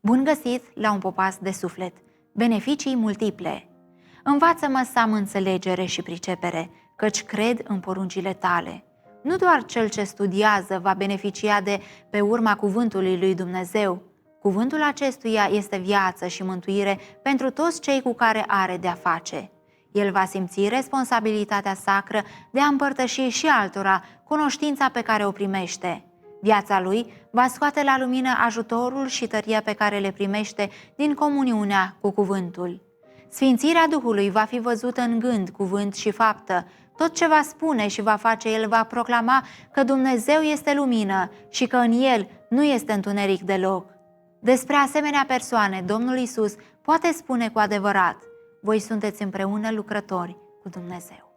Bun găsit la un popas de suflet! Beneficii multiple! Învață-mă să am înțelegere și pricepere, căci cred în poruncile tale. Nu doar cel ce studiază va beneficia de pe urma cuvântului lui Dumnezeu. Cuvântul acestuia este viață și mântuire pentru toți cei cu care are de-a face. El va simți responsabilitatea sacră de a împărtăși și altora cunoștința pe care o primește. Viața lui va scoate la lumină ajutorul și tăria pe care le primește din comuniunea cu cuvântul. Sfințirea Duhului va fi văzută în gând, cuvânt și faptă. Tot ce va spune și va face el va proclama că Dumnezeu este lumină și că în el nu este întuneric deloc. Despre asemenea persoane, Domnul Iisus poate spune cu adevărat: voi sunteți împreună lucrători cu Dumnezeu.